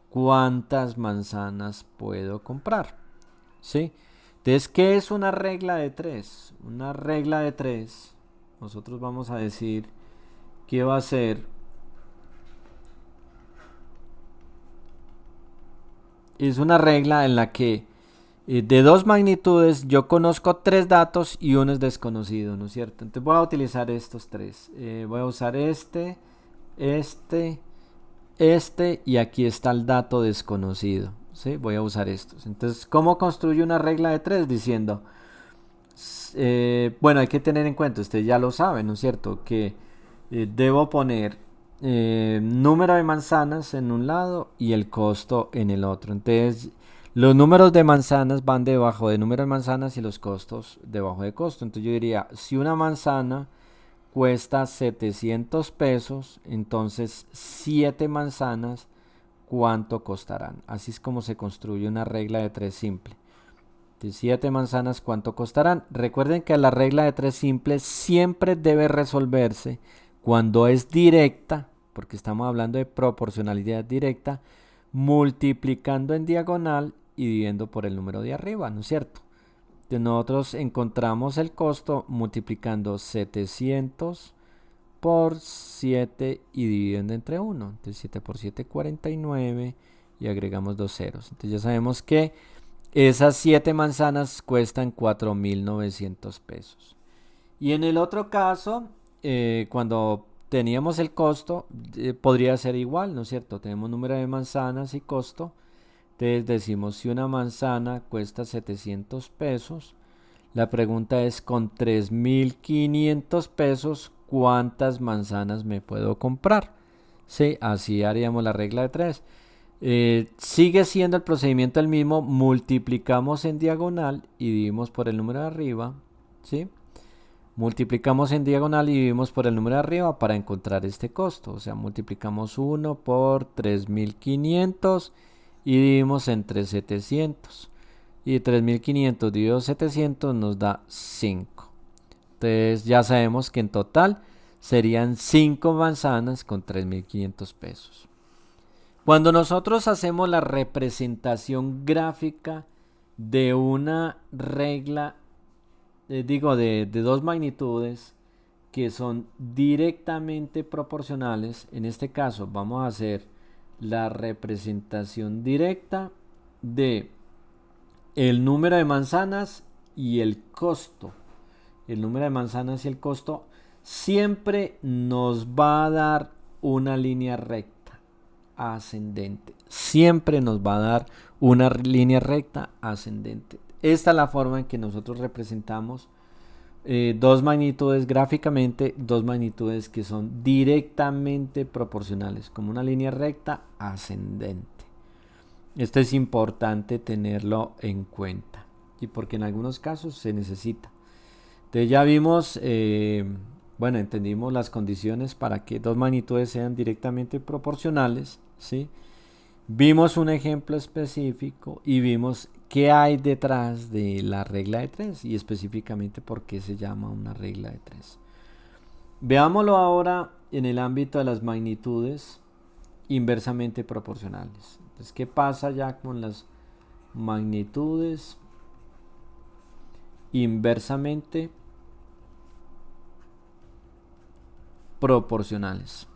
¿cuántas manzanas puedo comprar? ¿Sí? Entonces, ¿qué es una regla de 3? Una regla de 3, nosotros vamos a decir que va a ser, es una regla en la que de dos magnitudes yo conozco tres datos y uno es desconocido, ¿no es cierto? Entonces voy a utilizar estos tres. Voy a usar este y aquí está el dato desconocido, ¿sí? Voy a usar estos. Entonces, ¿cómo construyo una regla de 3? Diciendo, bueno, hay que tener en cuenta, usted ya lo sabe, ¿no es cierto? Que debo poner número de manzanas en un lado y el costo en el otro. Entonces, los números de manzanas van debajo de número de manzanas y los costos debajo de costo. Entonces yo diría, si una manzana cuesta 700 pesos, entonces 7 manzanas, ¿cuánto costarán? Así es como se construye una regla de 3 simple. De 7 manzanas, ¿cuánto costarán? Recuerden que la regla de 3 simple siempre debe resolverse cuando es directa, porque estamos hablando de proporcionalidad directa, multiplicando en diagonal y dividiendo por el número de arriba, ¿no es cierto? nosotros encontramos el costo multiplicando 700 por 7 y dividiendo entre 1. Entonces 7 por 7, 49 y agregamos 2 ceros. Entonces ya sabemos que esas 7 manzanas cuestan 4.900 pesos. Y en el otro caso, cuando teníamos el costo, podría ser igual, ¿no es cierto? Tenemos número de manzanas y costo. Entonces decimos, si una manzana cuesta 700 pesos, la pregunta es, con 3.500 pesos, ¿cuántas manzanas me puedo comprar? Sí, así haríamos la regla de 3. Sigue siendo el procedimiento el mismo, multiplicamos en diagonal y dividimos por el número de arriba, ¿sí? Multiplicamos en diagonal y dividimos por el número de arriba para encontrar este costo. O sea, multiplicamos 1 por 3.500 y dividimos entre 700. Y 3.500 dividido 700 nos da 5. Entonces ya sabemos que en total serían 5 manzanas con 3.500 pesos. Cuando nosotros hacemos la representación gráfica de una regla, de dos magnitudes que son directamente proporcionales, en este caso vamos a hacer la representación directa de el número de manzanas y el costo. El número de manzanas y el costo siempre nos va a dar una línea recta ascendente. Siempre nos va a dar una línea recta ascendente. Esta es la forma en que nosotros representamos dos magnitudes gráficamente, dos magnitudes que son directamente proporcionales, como una línea recta ascendente. Esto es importante tenerlo en cuenta, y porque en algunos casos se necesita. Entonces ya vimos, entendimos las condiciones para que dos magnitudes sean directamente proporcionales, ¿sí? Vimos un ejemplo específico y vimos qué hay detrás de la regla de 3 y específicamente por qué se llama una regla de 3. Veámoslo ahora en el ámbito de las magnitudes inversamente proporcionales. Entonces, ¿qué pasa ya con las magnitudes inversamente proporcionales?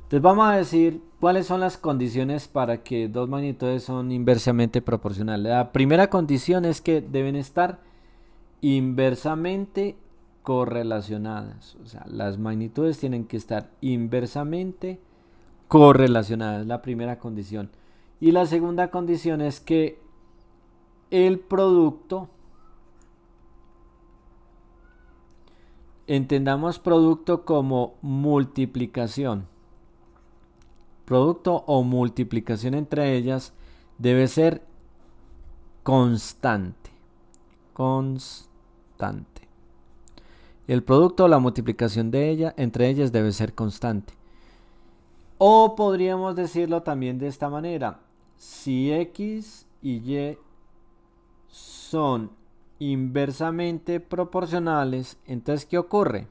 Entonces vamos a decir cuáles son las condiciones para que dos magnitudes son inversamente proporcionales. La primera condición es que deben estar inversamente correlacionadas. O sea, las magnitudes tienen que estar inversamente correlacionadas, la primera condición. Y la segunda condición es que el producto, entendamos producto como multiplicación. Producto o multiplicación entre ellas debe ser constante. Constante. El producto o la multiplicación de entre ellas debe ser constante. O podríamos decirlo también de esta manera. Si X y Y son inversamente proporcionales, entonces ¿qué ocurre?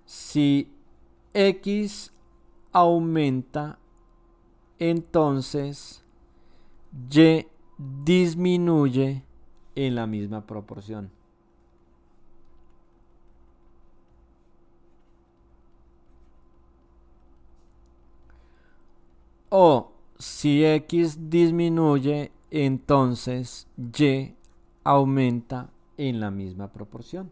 Si X aumenta, entonces Y disminuye en la misma proporción. O si X disminuye, entonces Y aumenta en la misma proporción.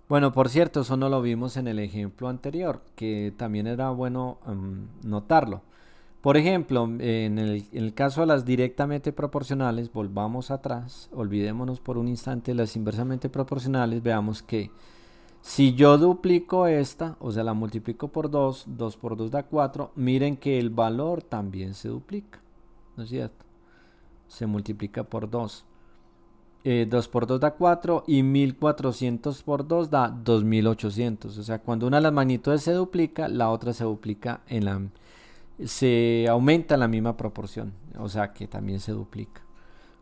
Bueno, por cierto, eso no lo vimos en el ejemplo anterior, que también era bueno notarlo. Por ejemplo, en el caso de las directamente proporcionales, volvamos atrás, olvidémonos por un instante de las inversamente proporcionales, veamos que si yo duplico esta, o sea, la multiplico por 2, 2 por 2 da 4, miren que el valor también se duplica, ¿no es cierto? Se multiplica por 2. 2 por 2 da 4 y 1400 por 2 da 2800. O sea, cuando una de las magnitudes se duplica, la otra se duplica se aumenta en la misma proporción. O sea, que también se duplica.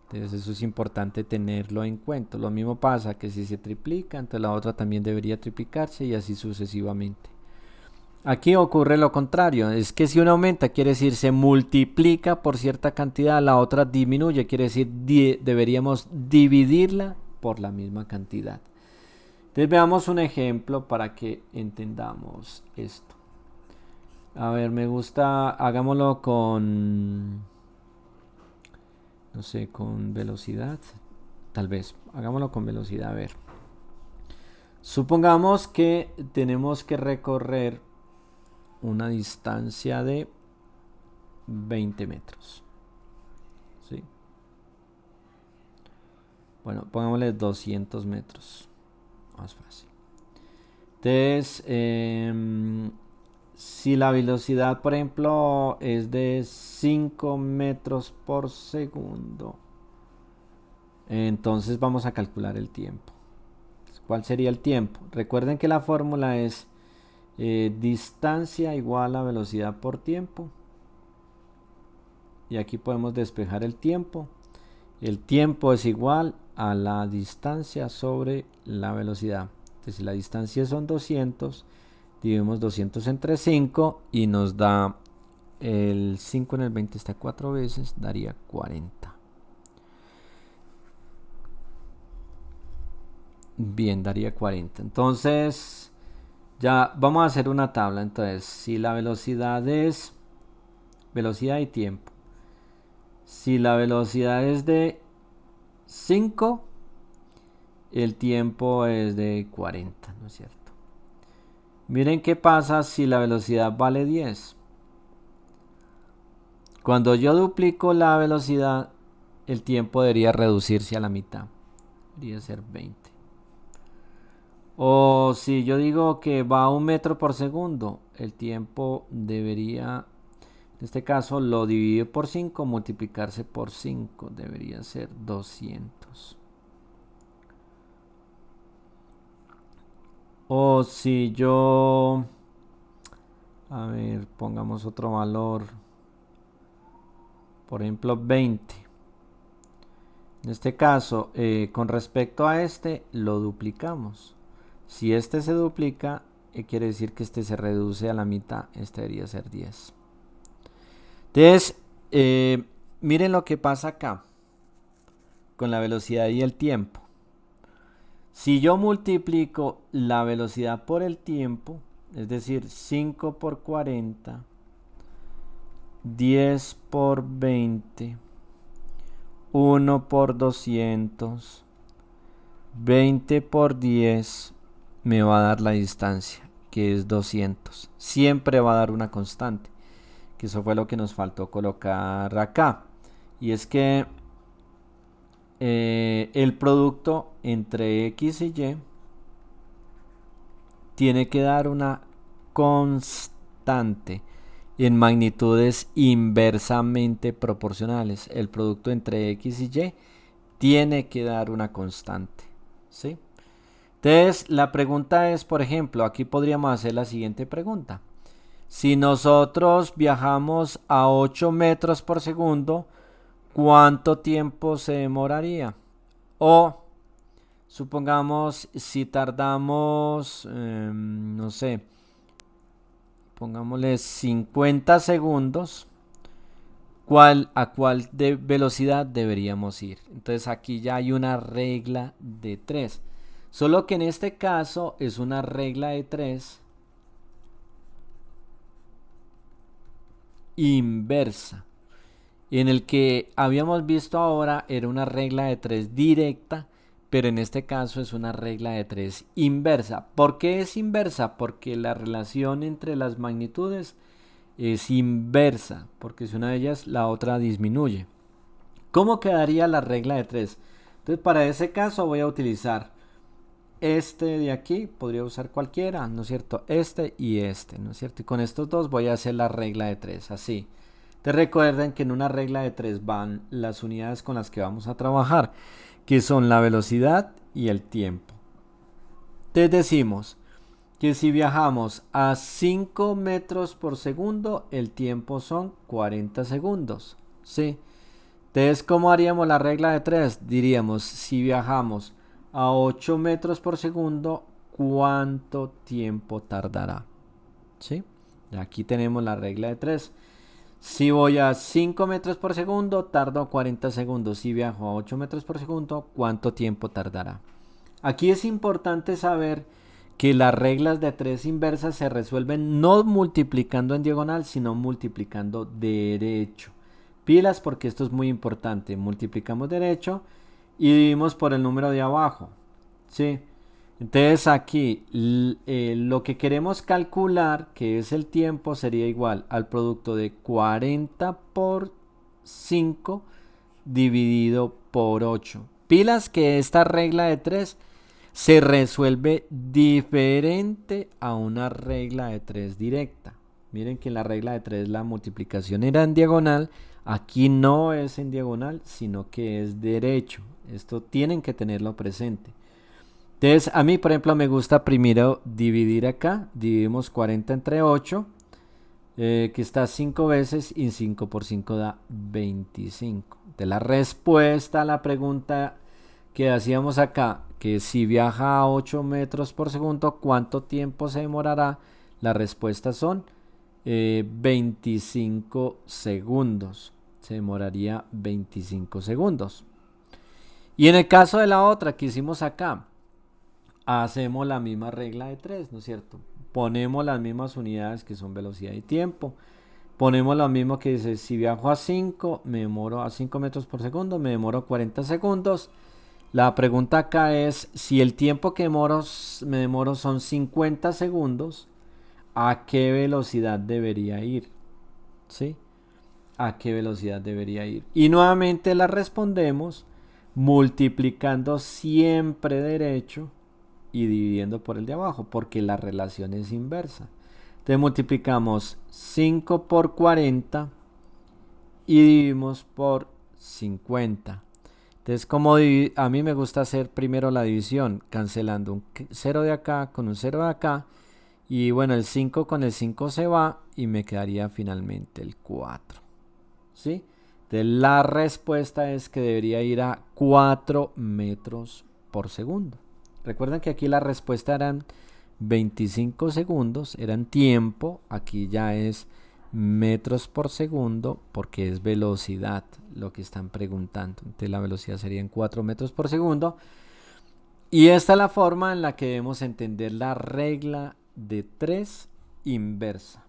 Entonces eso es importante tenerlo en cuenta. Lo mismo pasa que si se triplica, entonces la otra también debería triplicarse y así sucesivamente. Aquí ocurre lo contrario, es que si una aumenta, quiere decir se multiplica por cierta cantidad, la otra disminuye, quiere decir deberíamos dividirla por la misma cantidad. Entonces veamos un ejemplo para que entendamos esto. A ver, me gusta, hagámoslo con, no sé, con velocidad, tal vez, hagámoslo con velocidad, a ver. Supongamos que tenemos que recorrer una distancia de 20 metros. ¿Sí? Bueno, pongámosle 200 metros. Más fácil. Entonces, si la velocidad, por ejemplo, es de 5 metros por segundo, entonces vamos a calcular el tiempo. ¿Cuál sería el tiempo? Recuerden que la fórmula es distancia igual a velocidad por tiempo. Y aquí podemos despejar el tiempo. El tiempo es igual a la distancia sobre la velocidad. Entonces, si la distancia son 200, dividimos 200 entre 5 y nos da el 5 en el 20 está 4 veces, daría 40. Bien, daría 40. Entonces, ya vamos a hacer una tabla. Entonces, si la velocidad es velocidad y tiempo. Si la velocidad es de 5, el tiempo es de 40, ¿no es cierto? Miren qué pasa si la velocidad vale 10. Cuando yo duplico la velocidad, el tiempo debería reducirse a la mitad. Debería ser 20. O si yo digo que va a 1 metro por segundo, el tiempo debería, en este caso lo divido por 5, multiplicarse por 5, debería ser 200. O si yo, a ver, pongamos otro valor, por ejemplo 20. En este caso, con respecto a este, lo duplicamos. Si este se duplica, quiere decir que este se reduce a la mitad. Este debería ser 10. Entonces, miren lo que pasa acá con la velocidad y el tiempo. Si yo multiplico la velocidad por el tiempo, es decir, 5 por 40, 10 por 20, 1 por 200, 20 por 10, me va a dar la distancia, que es 200. Siempre va a dar una constante, que eso fue lo que nos faltó colocar acá. Y es que el producto entre X y Y tiene que dar una constante en magnitudes inversamente proporcionales. El producto entre X y Y tiene que dar una constante, ¿sí? Entonces, la pregunta es, por ejemplo, aquí podríamos hacer la siguiente pregunta. Si nosotros viajamos a 8 metros por segundo, ¿cuánto tiempo se demoraría? O supongamos si tardamos, no sé, pongámosle 50 segundos, ¿a cuál de velocidad deberíamos ir? Entonces aquí ya hay una regla de 3. Solo que en este caso es una regla de 3 inversa. En el que habíamos visto ahora era una regla de 3 directa, pero en este caso es una regla de 3 inversa. ¿Por qué es inversa? Porque la relación entre las magnitudes es inversa, porque si una de ellas, la otra disminuye. ¿Cómo quedaría la regla de 3? Entonces, para ese caso voy a utilizar este de aquí, podría usar cualquiera, ¿no es cierto? Este y este, ¿no es cierto? Y con estos dos voy a hacer la regla de 3, así. Te recuerden que en una regla de 3 van las unidades con las que vamos a trabajar, que son la velocidad y el tiempo. Te decimos que si viajamos a 5 metros por segundo, el tiempo son 40 segundos, ¿sí? Entonces, ¿cómo haríamos la regla de 3? Diríamos, si viajamos a 8 metros por segundo, ¿cuánto tiempo tardará? ¿Sí? Aquí tenemos la regla de 3. Si voy a 5 metros por segundo, tardo 40 segundos. Si viajo a 8 metros por segundo, ¿cuánto tiempo tardará? Aquí es importante saber que las reglas de 3 inversas se resuelven no multiplicando en diagonal, sino multiplicando derecho. Pilas porque esto es muy importante. Multiplicamos derecho y dividimos por el número de abajo. ¿Sí? Entonces aquí lo que queremos calcular, que es el tiempo, sería igual al producto de 40 por 5 dividido por 8. Pilas que esta regla de 3 se resuelve diferente a una regla de 3 directa. Miren que en la regla de 3 la multiplicación era en diagonal. Aquí no es en diagonal, sino que es derecho. Esto tienen que tenerlo presente. Entonces, a mí, por ejemplo, me gusta primero dividir acá. Dividimos 40 entre 8, que está 5 veces, y 5 por 5 da 25. De la respuesta a la pregunta que hacíamos acá, que si viaja a 8 metros por segundo, ¿cuánto tiempo se demorará? Las respuestas son 25 segundos. Se demoraría 25 segundos. Y en el caso de la otra que hicimos acá, hacemos la misma regla de 3, ¿no es cierto? Ponemos las mismas unidades que son velocidad y tiempo. Ponemos lo mismo que dice, si viajo a 5, me demoro a 5 metros por segundo, me demoro 40 segundos. La pregunta acá es, si el tiempo que me demoro son 50 segundos, ¿a qué velocidad debería ir? ¿Sí? ¿A qué velocidad debería ir? Y nuevamente la respondemos multiplicando siempre derecho y dividiendo por el de abajo, porque la relación es inversa. Entonces multiplicamos 5 por 40 y dividimos por 50. Entonces, como a mí me gusta hacer primero la división, cancelando un 0 de acá con un 0 de acá. Y bueno, el 5 con el 5 se va y me quedaría finalmente el 4. ¿Sí? Entonces, la respuesta es que debería ir a 4 metros por segundo. Recuerden que aquí la respuesta eran 25 segundos, eran tiempo. Aquí ya es metros por segundo porque es velocidad lo que están preguntando. Entonces la velocidad sería en 4 metros por segundo. Y esta es la forma en la que debemos entender la regla de 3 inversa.